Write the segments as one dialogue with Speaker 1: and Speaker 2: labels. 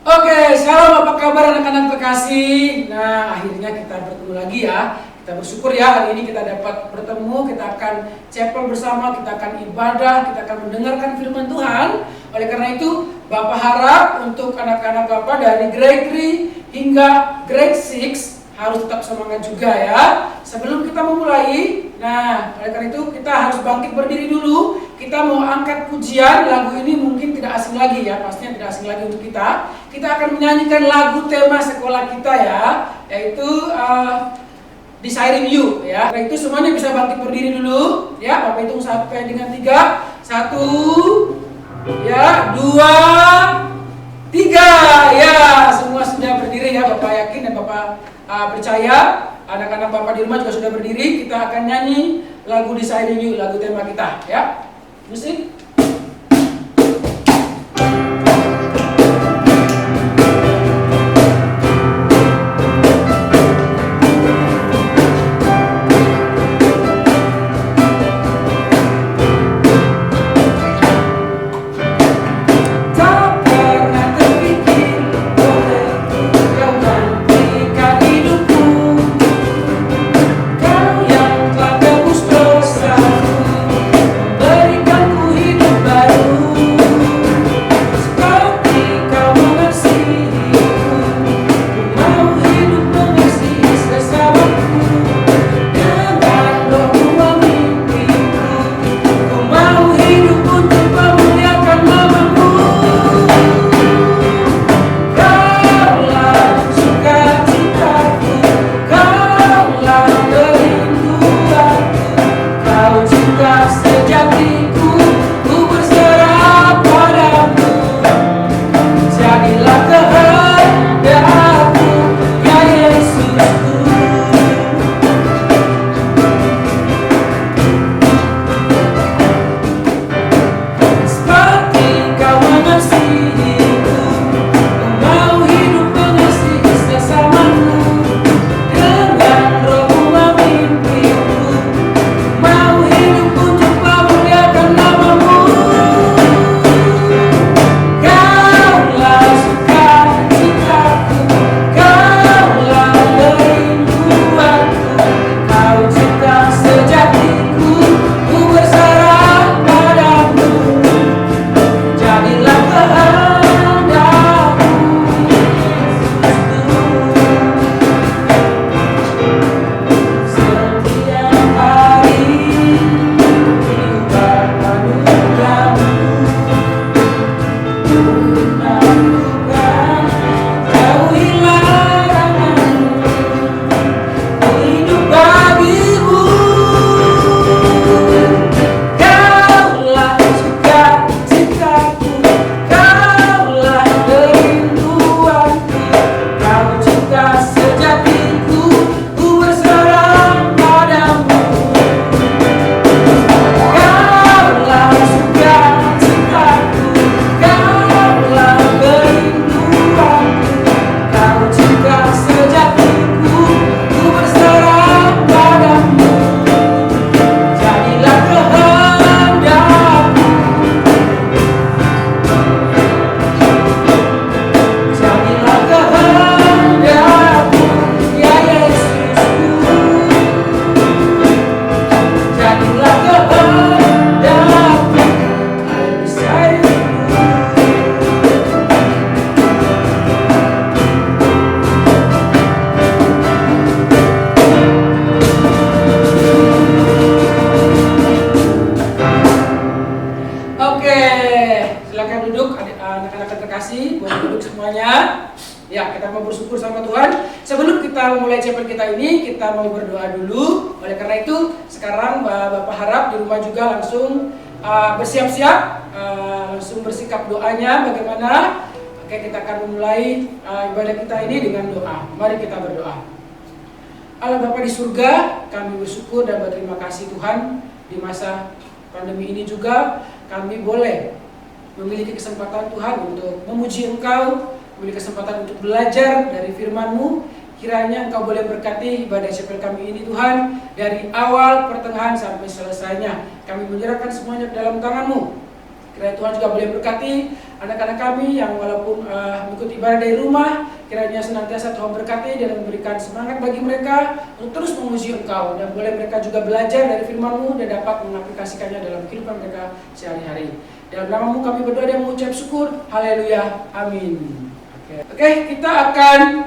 Speaker 1: Oke, shalom, apa kabar anak-anak terkasih? Nah, akhirnya kita bertemu lagi ya. Kita bersyukur ya hari ini kita dapat bertemu, kita akan chapel bersama, kita akan ibadah, kita akan mendengarkan firman Tuhan. Oleh karena itu, Bapak harap untuk anak-anak Bapak dari grade 3 hingga grade 6 harus tetap semangat juga ya. Sebelum kita memulai, nah oleh karena itu kita harus bangkit berdiri dulu. Kita mau angkat pujian, lagu ini mungkin tidak asing lagi ya, pastinya tidak asing lagi untuk kita. Kita akan menyanyikan lagu tema sekolah kita ya, yaitu Desiring You ya. Nah itu semuanya bisa bangkit berdiri dulu ya. Bapak hitung sampai dengan 3. 1 ya, 2 3 ya. Semua sudah berdiri ya. Bapak yakin dan Bapak percaya anak-anak Bapak di rumah juga sudah berdiri. Kita akan nyanyi lagu Desiring You, lagu tema kita ya. Musik. Bersiap-siap, langsung bersikap doanya bagaimana. Oke, kita akan memulai ibadah kita ini dengan doa. Mari kita berdoa. Allah Bapa di surga, kami bersyukur dan berterima kasih Tuhan. Di masa pandemi ini juga kami boleh memiliki kesempatan Tuhan untuk memuji Engkau, memiliki kesempatan untuk belajar dari firman-Mu. Kiranya Engkau boleh berkati ibadah chapel kami ini Tuhan, dari awal, pertengahan, sampai selesainya. Kami menyerahkan semuanya ke dalam tangan-Mu. Kiranya Tuhan juga boleh berkati anak-anak kami yang walaupun mengikuti ibadah dari rumah, kiranya senantiasa Tuhan berkati dan memberikan semangat bagi mereka untuk terus memuji Engkau, dan boleh mereka juga belajar dari firman-Mu dan dapat mengaplikasikannya dalam kehidupan mereka sehari-hari. Dalam nama-Mu kami berdoa dan mengucap syukur. Haleluya. Amin. Oke, kita akan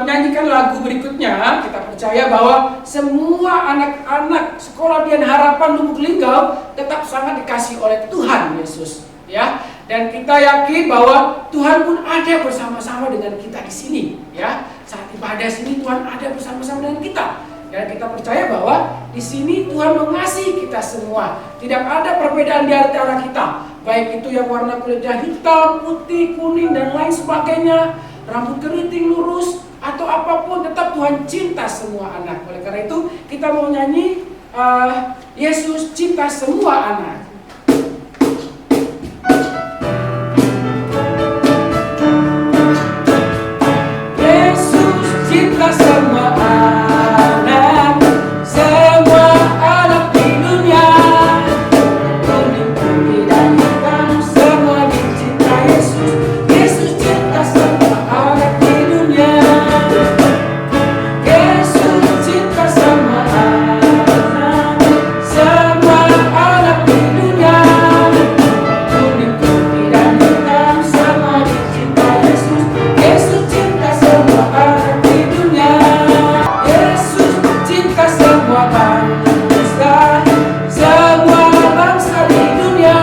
Speaker 1: menyanyikan lagu berikutnya. Kita percaya bahwa semua anak-anak sekolah Dian Harapan Lubuk Linggau tetap sangat dikasih oleh Tuhan Yesus, ya. Dan kita yakin bahwa Tuhan pun ada bersama-sama dengan kita di sini, ya. Saat ibadah sini Tuhan ada bersama-sama dengan kita. Dan kita percaya bahwa di sini Tuhan mengasihi kita semua. Tidak ada perbedaan di antara kita. Baik itu yang warna kulitnya hitam, putih, kuning, dan lain sebagainya, rambut keriting lurus, atau apapun, tetap Tuhan cinta semua anak. Oleh karena itu, kita mau nyanyi Yesus cinta semua anak. Yesus cinta semua anak, semua anak di dunia. Kuning, putih, dan hitam, semua dicinta Yesus. Yesus cinta semua anak di dunia. Yesus cinta semua anak, semua anak di dunia. Kuning, putih, dan hitam, semua dicinta Yesus. Yesus cinta semua anak di dunia. Yesus cinta semua bangsa, semua bangsa di dunia.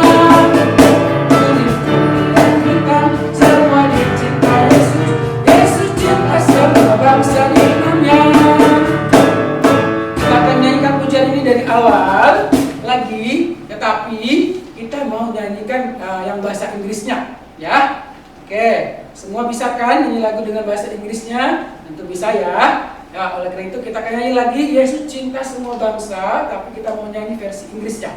Speaker 1: Kuning, putih, dan hitam, semua dicinta Yesus. Yesus cinta semua bangsa di dunia. Kita akan nyanyikan pujian ini dari awal lagi, tetapi kita mau nyanyikan yang bahasa Inggrisnya, ya. Oke, semua bisa kan nyanyi lagu dengan bahasa Inggrisnya? Tentu bisa, ya. Ya, oleh karena itu kita akan nyanyi lagi Yesus cinta semua bangsa, tapi kita mau nyanyi versi Inggrisnya.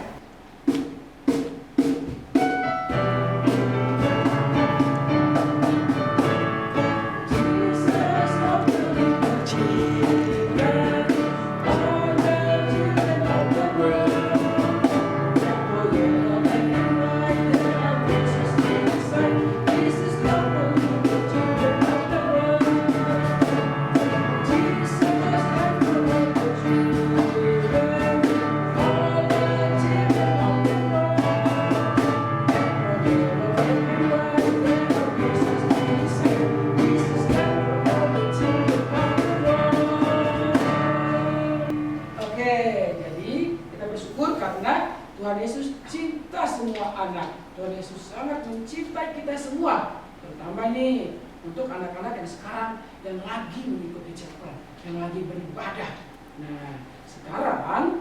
Speaker 1: Oke, jadi kita bersyukur karena Tuhan Yesus cinta semua anak. Tuhan Yesus sangat mencintai kita semua, terutama nih untuk anak-anak yang sekarang yang lagi mengikuti chapel, yang lagi beribadah. Nah, sekarang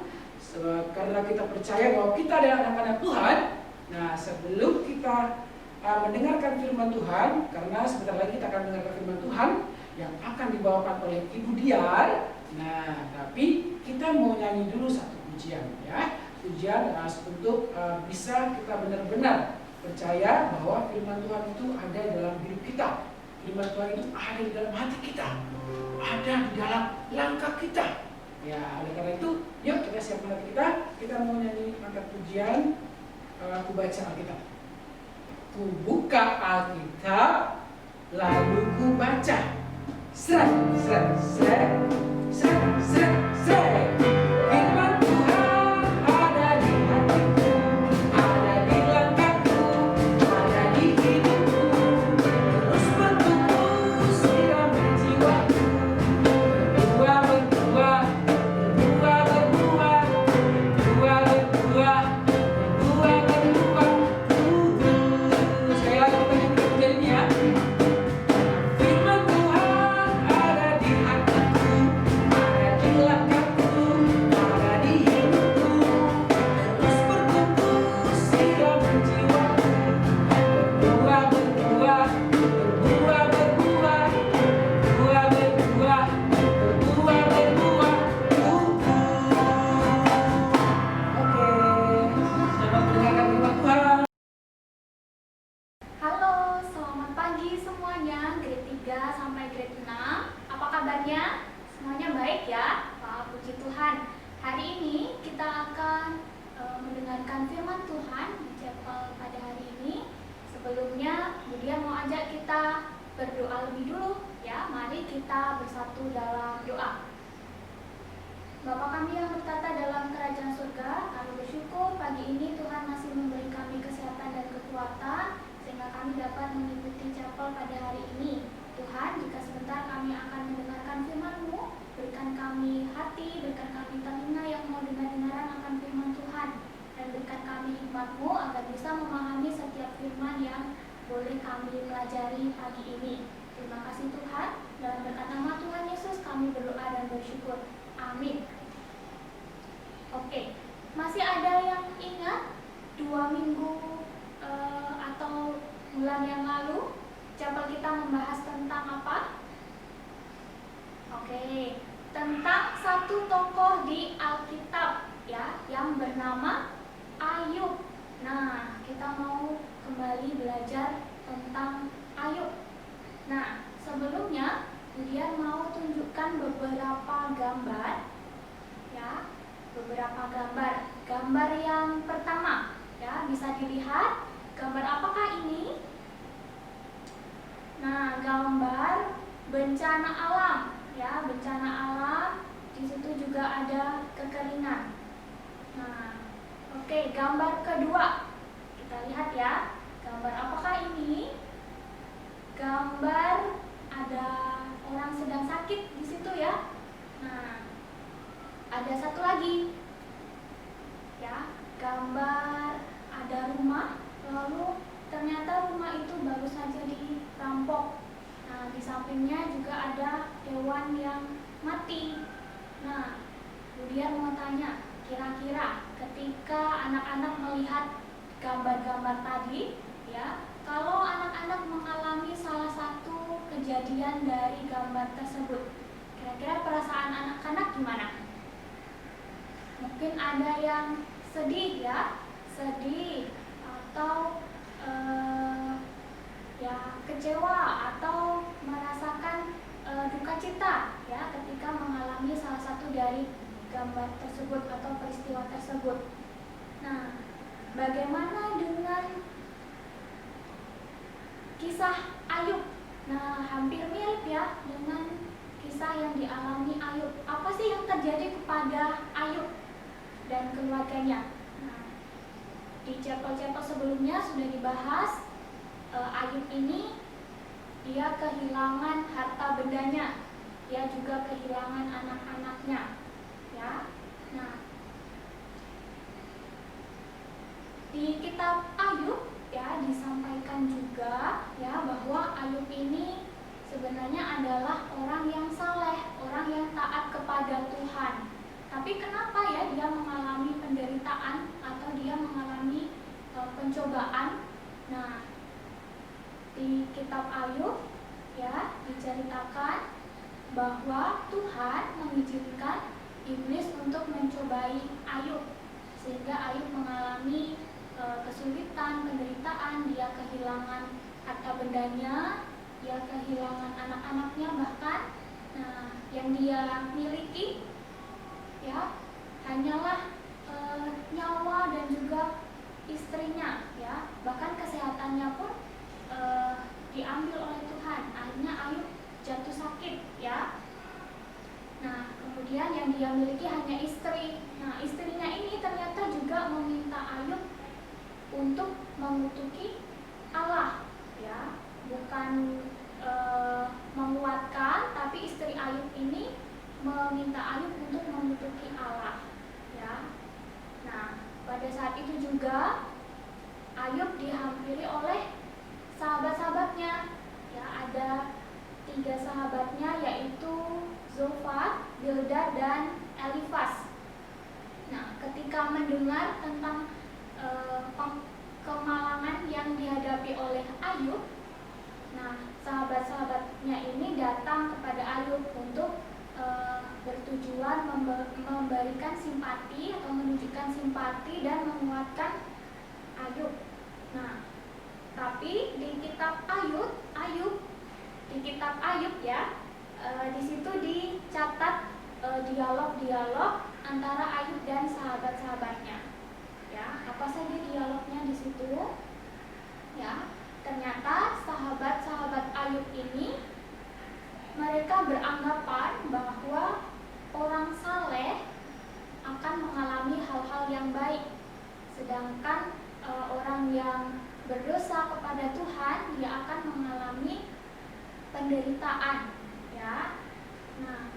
Speaker 1: karena kita percaya bahwa kita adalah anak-anak Tuhan, nah sebelum kita mendengarkan firman Tuhan, karena sebentar lagi kita akan mendengarkan firman Tuhan yang akan dibawakan oleh Ibu Diar. Nah, tapi kita mau nyanyi dulu satu pujian, ya. Pujian untuk bisa kita benar-benar percaya bahwa firman Tuhan itu ada dalam hidup kita. Firman Tuhan itu ada di dalam hati kita, ada di dalam langkah kita. Ya, oleh karena itu, yuk kita siapkan hati kita. Kita mau nyanyi angkat pujian. Aku baca Alkitab. Ku buka Alkitab, lalu ku baca. Sret, sret, sret, sret, sret, sret. Firman Tuhan ada di hatiku, ada di langkahku, ada di hidupku. Terus bertumbuh sirami jiwaku. Berbuah, berbuah, berbuah, berbuah, berbuah, berbuah, berbuah, berbuah. Sekali lagi kita nyanyi pujian ini, ya. Firman Tuhan ada di hatiku, ada di langkahku, ada di hidupku. Terus bertumbuh sirami jiwaku. Berbuah, berbuah, berbuah, berbuah, berbuah, berbuah, berbuah, berbuah. Oke, selamat mendengarkan firman Tuhan.
Speaker 2: Halo, selamat pagi semuanya, grade 3 sampai grade 6. Apa kabarnya? Semuanya baik ya? Wah, puji Tuhan. Hari ini kita akan mendengarkan firman Tuhan di chapel pada hari ini. Sebelumnya, Budia mau ajak kita berdoa lebih dulu ya. Mari kita bersatu dalam doa. Bapa kami yang bertata dalam kerajaan surga, kami bersyukur pagi ini Tuhan masih memberi kami kesehatan dan kekuatan sehingga kami dapat mengikuti chapel pada hari ini. Tuhan, jika sebentar kami akan mendengarkan firman-Mu, berikan kami hati, berikan kami telinga yang mau dengar-dengaran akan firman Tuhan, dan berikan kami hikmat-Mu agar bisa memahami setiap firman yang boleh kami pelajari pagi ini. Terima kasih Tuhan, dalam berkat nama Tuhan Yesus kami berdoa dan bersyukur. Amin. Oke, masih ada yang ingat 2 minggu atau bulan yang lalu chapel kita membahas tentang apa? Oke, tentang satu tokoh di Alkitab ya yang bernama Ayub. Nah, kita mau kembali belajar tentang Ayub. Nah, sebelumnya Budian mau tunjukkan beberapa gambar ya, beberapa gambar. Gambar yang pertama ya, bisa dilihat gambar apakah ini? Nah, gambar bencana alam ya, bencana alam. Di situ juga ada kekeringan. Nah, oke, gambar kedua. Kita lihat ya. Gambar apakah ini? Gambar ada orang sedang sakit di situ ya. Nah, ada satu lagi. Ya, gambar ada rumah, lalu ternyata rumah itu baru saja dirampok. Nah, di sampingnya juga ada hewan yang mati. Nah, kemudian mau tanya, kira-kira ketika anak-anak melihat gambar-gambar tadi, ya, kalau anak-anak mengalami salah satu kejadian dari gambar tersebut, kira-kira perasaan anak-anak gimana? Mungkin ada yang sedih ya, sedih atau ya kecewa atau merasakan duka cita ya ketika mengalami salah satu dari gambar tersebut atau peristiwa tersebut. Nah, bagaimana dengan kisah Ayub? Nah, hampir mirip ya dengan kisah yang dialami Ayub. Apa sih yang terjadi kepada Ayub dan keluarganya? Nah, di chapel-chapel sebelumnya sudah dibahas. Ayub ini dia kehilangan harta bendanya, dia juga kehilangan anak-anaknya, ya. Nah, di kitab Ayub ya disampaikan juga ya bahwa Ayub ini sebenarnya adalah orang yang saleh, orang yang taat kepada Tuhan. Tapi kenapa ya dia mengalami penderitaan atau dia mengalami pencobaan? Nah, di kitab Ayub ya diceritakan bahwa Tuhan mengizinkan iblis untuk mencobai Ayub sehingga Ayub mengalami kesulitan, penderitaan, dia kehilangan harta bendanya, dia kehilangan anak-anaknya bahkan. Nah, yang dia miliki ya hanyalah nyawa dan juga istrinya ya, bahkan kesehatannya pun diambil oleh Tuhan. Akhirnya Ayub jatuh sakit ya. Nah, kemudian yang dia miliki hanya istri. Nah, istrinya ini ternyata juga meminta Ayub untuk mengutuki Allah ya, bukan menguatkan, tapi istri Ayub ini meminta Ayub untuk mengutuki Allah ya. Nah, pada saat itu juga Ayub dihampiri oleh sahabat-sahabatnya ya, ada 3 sahabatnya yaitu Zofar, Bildad, dan Elifas. Nah, ketika mendengar tentang kemalangan yang dihadapi oleh Ayub, nah sahabat-sahabatnya ini datang kepada Ayub untuk bertujuan memberikan simpati atau menunjukkan simpati dan menguatkan Ayub. Nah, tapi di kitab Ayub ya, di situ dicatat dialog-dialog antara Ayub dan sahabat-sahabatnya. Ya, apa saja dialognya di situ? Ya, ternyata sahabat-sahabat Ayub ini mereka beranggapan bahwa orang saleh akan mengalami hal-hal yang baik, sedangkan orang yang berdosa kepada Tuhan dia akan mengalami penderitaan, ya. Nah,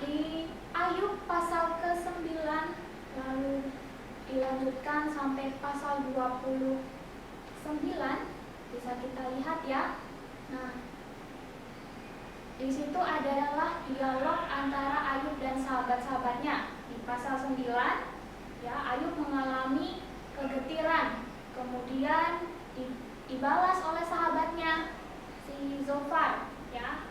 Speaker 2: di Ayub pasal ke-9 lalu dilanjutkan sampai pasal 29 bisa kita lihat ya. Nah, di situ adalah dialog antara Ayub dan sahabat-sahabatnya. Di pasal 9 ya, Ayub mengalami kegetiran, kemudian dibalas oleh sahabatnya si Zofar ya.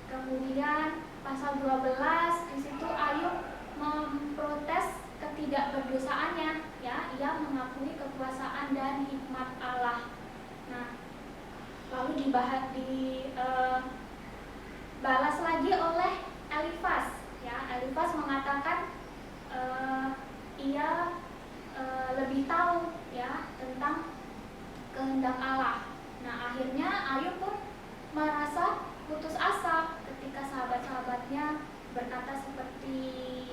Speaker 2: Kemudian pasal 12 di situ Ayub memprotes ketidakberdosaannya ya, ia mengakui kekuasaan dan hikmat Allah. Nah, lalu balas lagi oleh Elifas ya. Elifas mengatakan ia lebih tahu ya tentang kehendak Allah. Nah, akhirnya Ayub pun merasa putus asa ketika sahabat-sahabatnya berkata seperti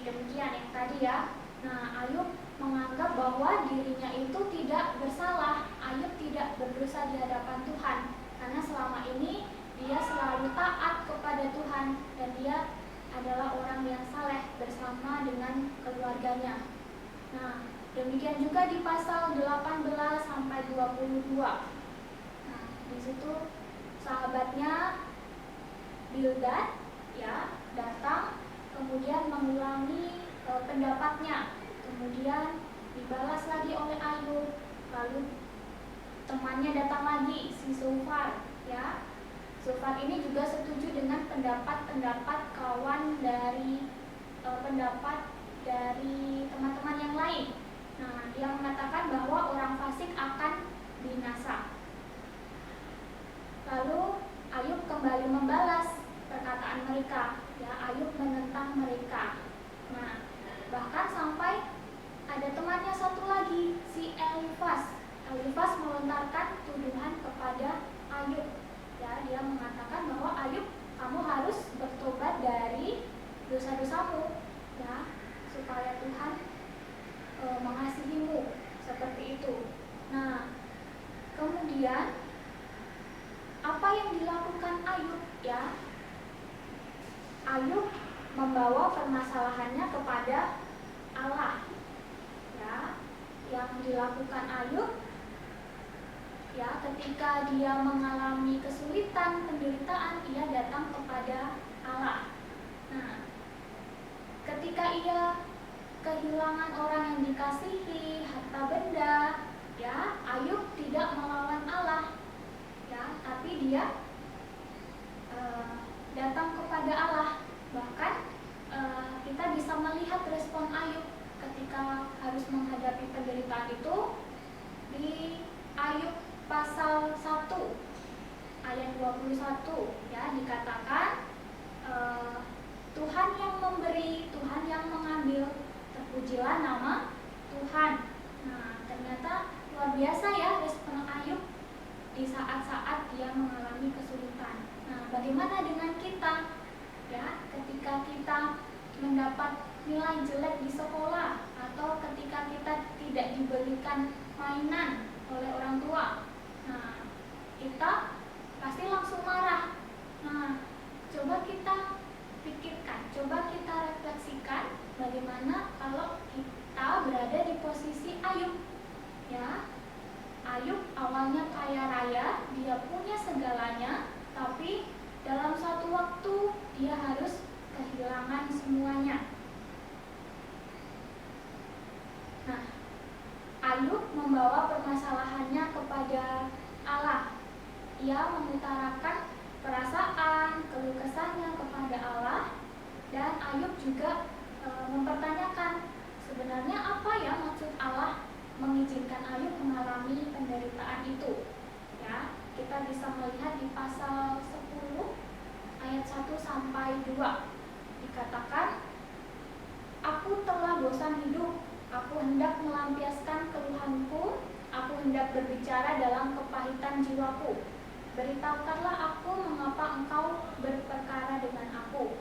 Speaker 2: demikian yang tadi ya. Nah, Ayub menganggap bahwa dirinya itu tidak bersalah, Ayub tidak berdosa di hadapan Tuhan karena selama ini dia selalu taat kepada Tuhan dan dia adalah orang yang saleh bersama dengan keluarganya. Nah, demikian juga di pasal 18 sampai 22. Nah, di situ sahabatnya Bildad ya datang kemudian mengulangi pendapatnya, kemudian dibalas lagi oleh Ayub. Lalu temannya datang lagi si Zofar ya. Zofar ini juga setuju dengan pendapat kawan dari pendapat dari teman-teman yang lain. Nah, dia mengatakan bahwa orang fasik akan binasa. Lalu Ayub kembali membalas perkataan mereka ya. Ayub menentang mereka. Nah, bahkan sampai ada temannya satu lagi si Elifas. Elifas melontarkan tuduhan kepada Ayub ya. Dia mengatakan bahwa Ayub, kamu harus bertobat dari dosa-dosamu ya, supaya Tuhan mengasihimu, seperti itu. Nah, kemudian apa yang dilakukan Ayub ya? Ayub membawa permasalahannya kepada Allah ya. Yang dilakukan Ayub ya, ketika dia mengalami kesulitan, penderitaan, ia datang kepada Allah. Nah, ketika ia kehilangan orang yang dikasihi, harta benda ya, Ayub tidak melawan Allah ya, tapi dia datang kepada Allah. Bahkan kita bisa melihat respon Ayub ketika harus menghadapi penderitaan itu di Ayub pasal 1 ayat 21 ya, dikatakan Tuhan yang memberi, Tuhan yang mengambil, terpujilah nama Tuhan. Nah, ternyata luar biasa ya respon Ayub di saat-saat dia mengalami kesulitan. Nah, bagaimana dengan kita? Ya, ketika kita mendapat nilai jelek di sekolah atau ketika kita tidak diberikan mainan oleh orang tua. Nah, kita pasti langsung marah. Nah, coba kita pikirkan, coba kita refleksikan bagaimana kalau kita berada di posisi Ayub. Ya, Ayub awalnya kaya raya, dia punya segalanya, tapi dalam satu waktu dia harus kehilangan semuanya. Nah, Ayub membawa permasalahannya kepada Allah. Ia mengutarakan perasaan, keluh kesahnya kepada Allah, dan Ayub juga mempertanyakan sebenarnya apa ya maksud Allah mengizinkan Ayub mengalami penderitaan itu. Ya, kita bisa melihat di pasal 10 ayat 1 sampai 2. Dikatakan, aku telah bosan hidup, aku hendak melampiaskan keluhanku, aku hendak berbicara berbicara dalam kepahitan jiwaku. Beritahukanlah aku mengapa engkau berperkara dengan aku.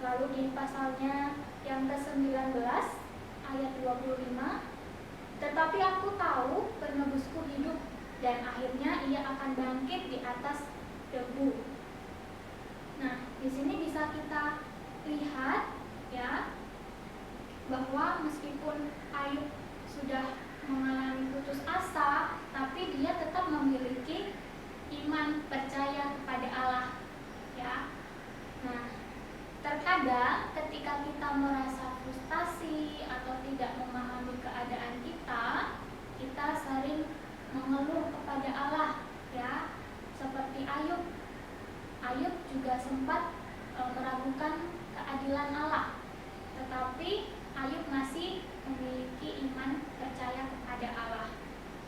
Speaker 2: Lalu di pasalnya yang ke-19 ayat 25, tetapi aku tahu penebusku hidup dan akhirnya ia akan bangkit di atas debu. Nah, di sini bisa kita lihat ya bahwa meskipun Ayub sudah mengalami putus asa, tapi dia tetap memiliki iman percaya kepada Allah ya. Nah, terkadang ketika kita merasa frustasi atau tidak memahami keadaan kita sering mengeluh kepada Allah ya, seperti Ayub. Ayub juga sempat meragukan keadilan Allah, tetapi Ayub masih memiliki iman percaya kepada Allah.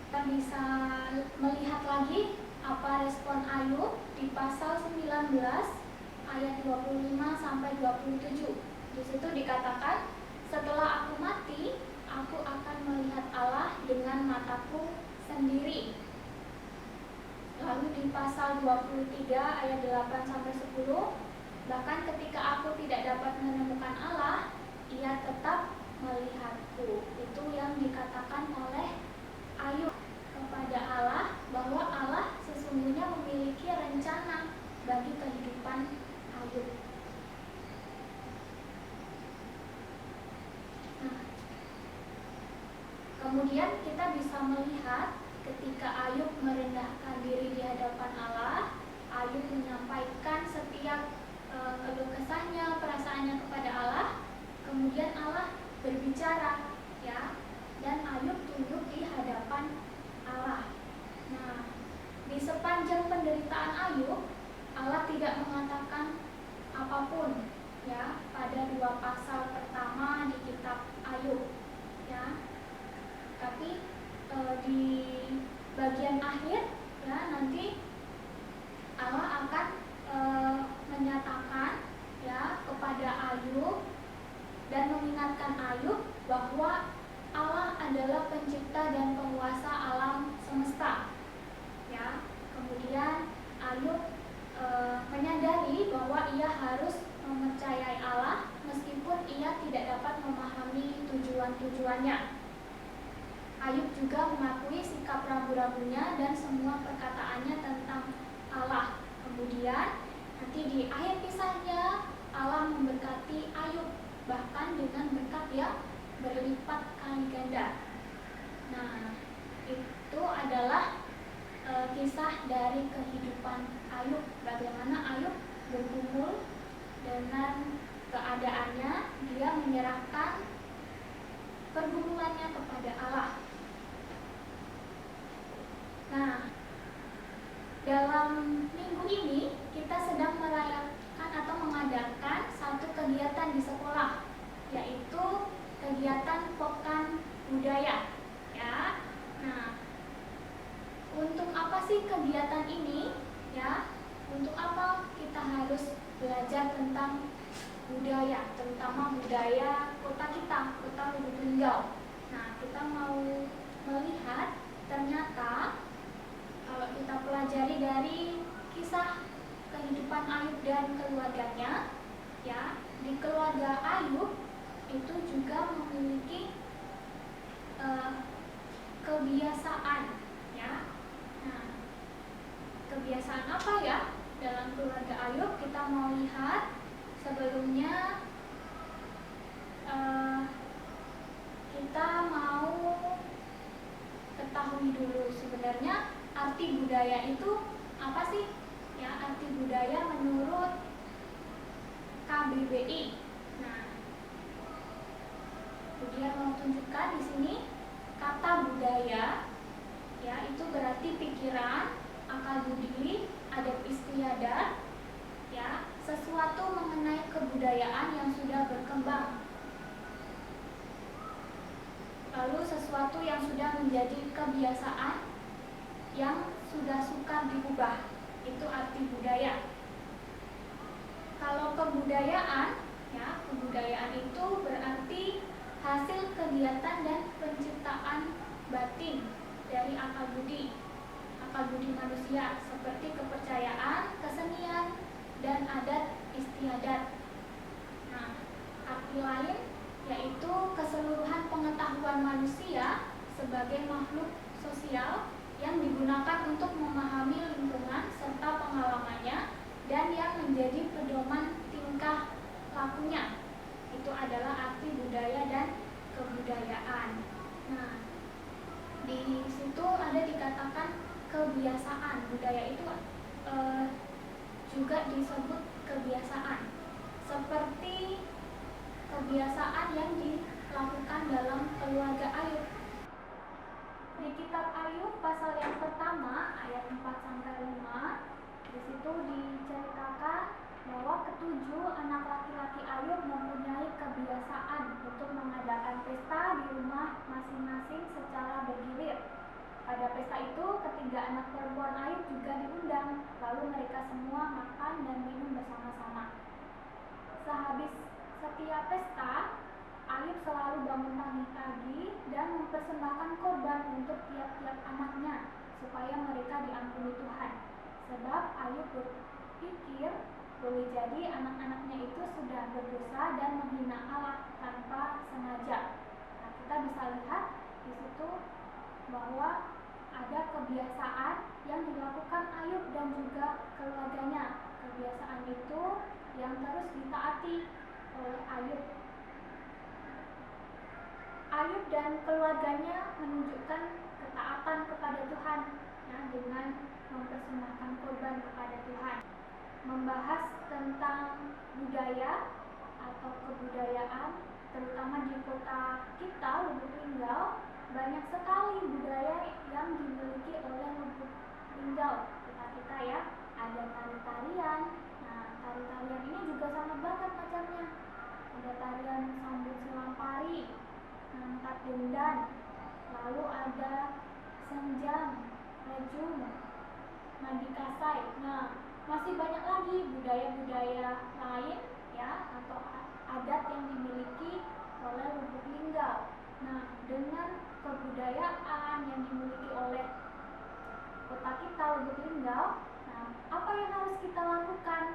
Speaker 2: Kita bisa melihat lagi apa respon Ayub di pasal 19 ayat 25 sampai 27. Di situ dikatakan, setelah aku mati, aku akan melihat Allah dengan mataku sendiri. Lalu di pasal 23 ayat 8 sampai 10, bahkan ketika aku tidak dapat menemukan Allah, ia tetap melihatku. Itu yang dikatakan oleh Ayub kepada Allah, bahwa Allah sesungguhnya memiliki rencana bagi kehidupan Ayub. Nah, kemudian kita bisa melihat ketika Ayub merendahkan diri di hadapan Allah, Ayub menyampaikan setiap keluh kesahnya, perasaannya kepada Allah. Kemudian Allah berbicara ya, dan Ayub tunduk di hadapan Allah. Nah, di sepanjang penderitaan Ayub, Allah tidak mengatakan apapun ya pada 2 pasal pertama di kitab Ayub ya. Tapi di bagian akhir ya nanti Allah akan menyatakan ya kepada Ayub dan mengingatkan Ayub bahwa Allah adalah pencipta dan penguasa alam semesta ya. Kemudian Ayub menyadari bahwa ia harus mempercayai Allah meskipun ia tidak dapat memahami tujuan-tujuannya. Ayub juga mengakui sikap ragu-ragunya dan semua perkataannya tentang Allah. Kemudian nanti di akhir kisahnya Allah memberkati Ayub bahkan dengan berkat yang berlipat kali ganda. Nah, itu adalah kisah dari kehidupan Ayub, bagaimana Ayub bergumul dengan keadaannya, dia menyerahkan pergumulannya kepada Allah. Nah, dalam minggu ini kita sedang merayakan atau mengadakan satu kegiatan di sekolah, yaitu kegiatan Pekan Budaya ya. Nah, untuk apa sih kegiatan ini ya? Untuk apa kita harus belajar tentang budaya, terutama budaya kota kita, kota Lubuk Linggau. Nah, kita mau melihat ternyata kalau kita pelajari dari kisah kehidupan Ayub dan keluarganya ya, di keluarga Ayub itu juga memiliki kebiasaan ya. Nah, kebiasaan apa ya dalam keluarga Ayub? Kita mau lihat. Sebelumnya kita mau ketahui dulu sebenarnya arti budaya itu apa sih ya. Arti budaya menurut KBBI. Nah, kemudian mau tunjukkan di sini kata budaya ya, itu berarti pikiran, akal budi, adat istiadat ya, sesuatu mengenai kebudayaan yang sudah berkembang, lalu sesuatu yang sudah menjadi kebiasaan yang sudah sukar diubah, itu arti budaya. Kalau kebudayaan ya, kebudayaan itu berarti hasil kegiatan dan penciptaan batin dari akal budi akal budi manusia seperti kepercayaan, kesenian, dan adat istiadat. Nah, arti lain yaitu keseluruhan pengetahuan manusia sebagai makhluk sosial yang digunakan untuk memahami lingkungan serta pengalamannya dan yang menjadi pedoman tingkah lakunya. Itu adalah arti budaya dan kebudayaan. Nah, di situ ada dikatakan kebiasaan. Budaya itu juga disebut kebiasaan, seperti kebiasaan yang dilakukan dalam keluarga Ayub. Di kitab Ayub pasal yang pertama ayat 4-5, di situ diceritakan bahwa ketujuh anak laki-laki Ayub mempunyai kebiasaan untuk mengadakan pesta di rumah masing-masing secara bergilir. Pada pesta itu, ketiga anak perempuan Ayub juga diundang, lalu mereka semua makan dan minum bersama-sama. Sehabis setiap pesta, Ayub selalu bangun pagi-pagi dan mempersembahkan korban untuk tiap-tiap anaknya, supaya mereka diampuni Tuhan. Sebab Ayub berpikir boleh jadi anak-anaknya itu sudah berdosa dan menghina Allah tanpa sengaja. Nah, kita bisa lihat di situ bahwa ada kebiasaan yang dilakukan Ayub dan juga keluarganya. Kebiasaan itu yang terus ditaati oleh Ayub. Ayub dan keluarganya menunjukkan ketaatan kepada Tuhan, ya, dengan mempersembahkan korban kepada Tuhan. Membahas tentang budaya atau kebudayaan, terutama di kota kita, Lubuk Linggau, banyak sekali budaya yang dimiliki oleh Lubuk Linggau. Kita ya, ada tari-tarian. Nah, tari-tarian ini juga sangat banyak macamnya. Ada tarian sambut silang pari, ngangkat dendan, lalu ada senjang, rejung, mandi kasai. Nah, masih banyak lagi budaya-budaya lain ya, atau adat yang dimiliki oleh Lubuk Linggau. Nah, dengan kebudayaan yang dimiliki oleh kota kita Lubuk Linggau, nah, apa yang harus kita lakukan?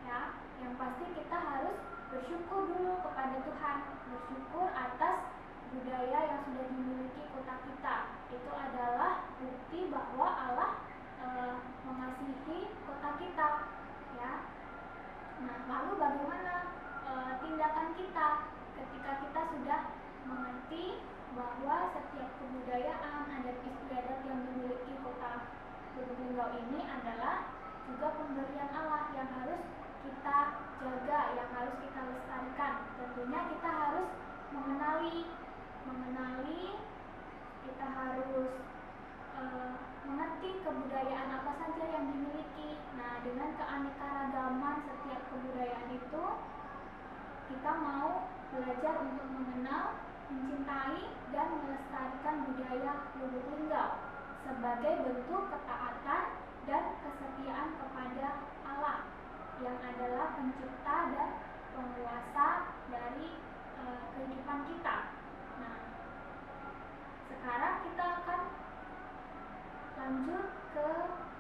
Speaker 2: Ya, yang pasti kita harus bersyukur dulu kepada Tuhan, bersyukur atas budaya yang sudah dimiliki kota kita. Itu adalah bukti bahwa Allah mengasihi kota kita, ya. Nah, lalu bagaimana tindakan kita ketika kita sudah mengerti bahwa setiap kebudayaan, adat istiadat yang dimiliki kota Lubuk Linggau ini adalah juga pemberian Allah yang harus kita jaga, yang harus kita lestarikan. Tentunya kita harus mengenali, kita harus mengerti kebudayaan apa saja yang dimiliki. Nah, dengan keanekaragaman setiap kebudayaan itu, kita mau belajar untuk mengenal, mencintai, dan melestarikan budaya Lubuk Linggau sebagai bentuk ketaatan dan kesetiaan kepada Allah yang adalah pencipta dan penguasa dari kehidupan kita. Nah, sekarang kita akan lanjut ke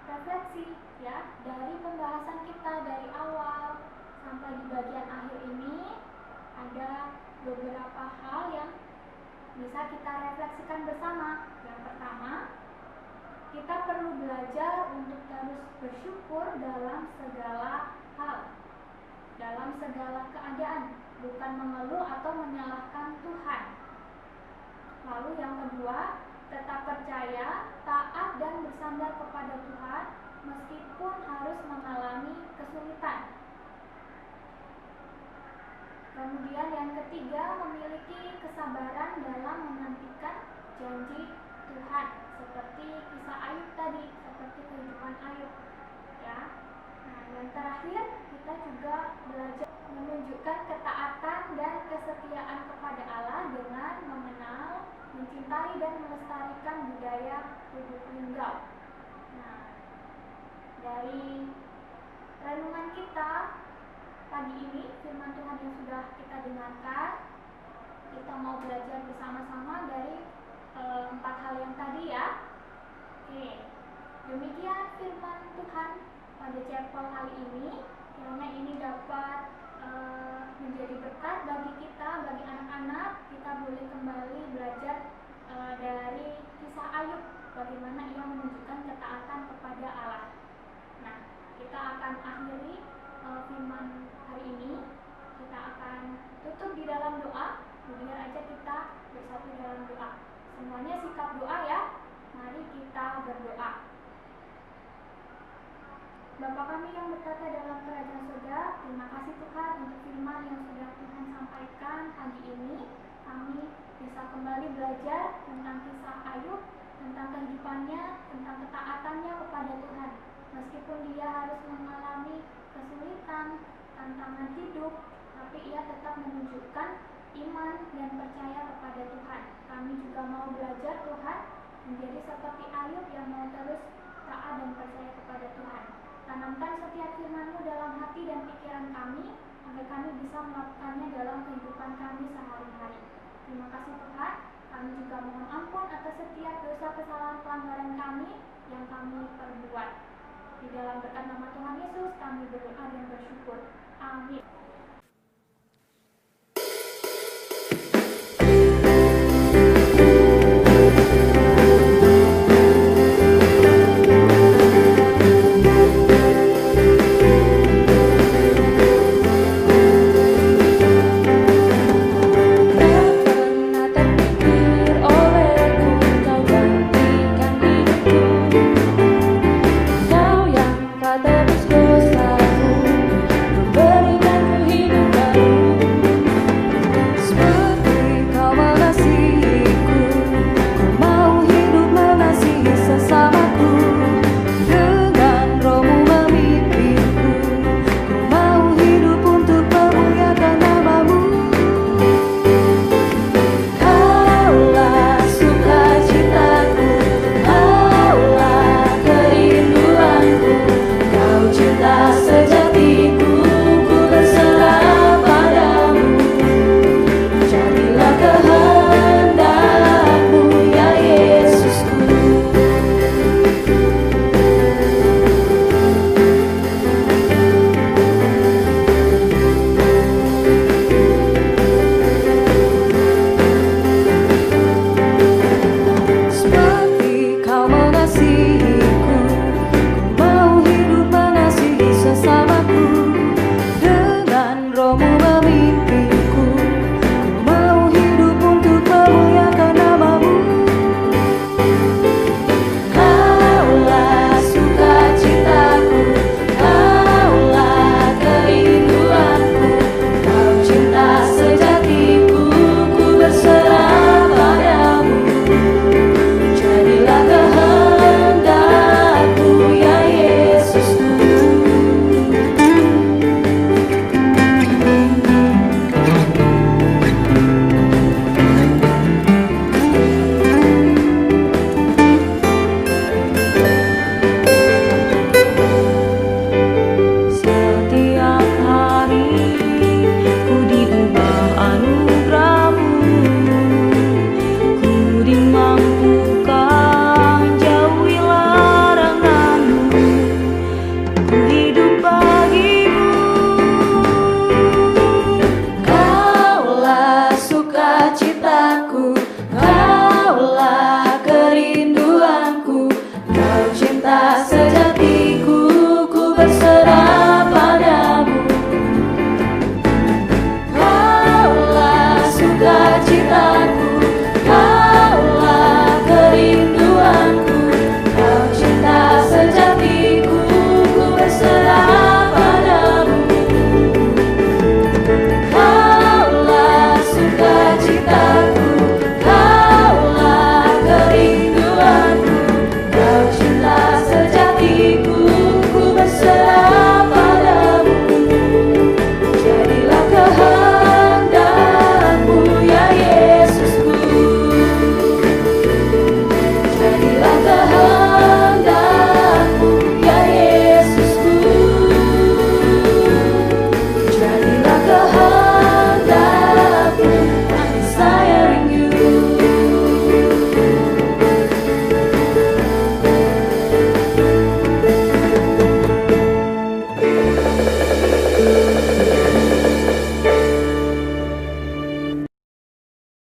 Speaker 2: refleksi, ya, dari pembahasan kita dari awal sampai di bagian akhir ini. Ada beberapa hal yang bisa kita refleksikan bersama. Yang pertama, kita perlu belajar untuk terus bersyukur dalam segala hal, dalam segala keadaan, bukan mengeluh atau menyalahkan Tuhan. Lalu yang kedua, tetap percaya, taat, dan bersandar kepada Tuhan meskipun harus mengalami kesulitan. Kemudian yang ketiga, memiliki kesabaran dalam menantikan janji Tuhan, seperti kisah Ayub tadi, seperti kehidupan Ayub, ya. Nah, yang terakhir, kita juga belajar menunjukkan ketaatan dan kesetiaan kepada Allah dengan mengenal, mencintai, dan melestarikan budaya Lubuk Linggau. Nah, dari renungan kita pagi ini, firman Tuhan yang sudah kita dengarkan, kita mau belajar bersama-sama dari 4 hal yang tadi, ya. Oke. Demikian firman Tuhan pada chapel kali ini. Kiranya ini dapat menjadi berkat bagi kita, bagi anak-anak. Kita boleh kembali belajar dari kisah Ayub, bagaimana ia menunjukkan ketaatan kepada Allah. Nah, kita akan akhiri firman hari ini. Kita akan tutup di dalam doa. Biar aja kita bersatu dalam doa. Semuanya sikap doa ya. Mari kita berdoa. Bapa kami yang berkata dalam kerajaan surga, terima kasih Tuhan untuk firman yang sudah Tuhan sampaikan pagi ini. Kami bisa kembali belajar tentang kisah Ayub, tentang kehidupannya, tentang ketaatannya kepada Tuhan. Meskipun dia harus mengalami kesulitan, tantangan hidup, tapi ia tetap menunjukkan iman dan percaya kepada Tuhan. Kami juga mau belajar Tuhan, menjadi seperti Ayub yang mau terus taat dan percaya kepada Tuhan. Tanamkan setiap firman-Mu dalam hati dan pikiran kami, agar kami bisa melakukannya dalam kehidupan kami sehari-hari. Terima kasih Tuhan. Kami juga mohon ampun atas setiap dosa kesalahan pelanggaran kami yang kami perbuat. Di dalam berkat nama Tuhan Yesus kami berdoa dan bersyukur. Amin.
Speaker 3: Cinta sejati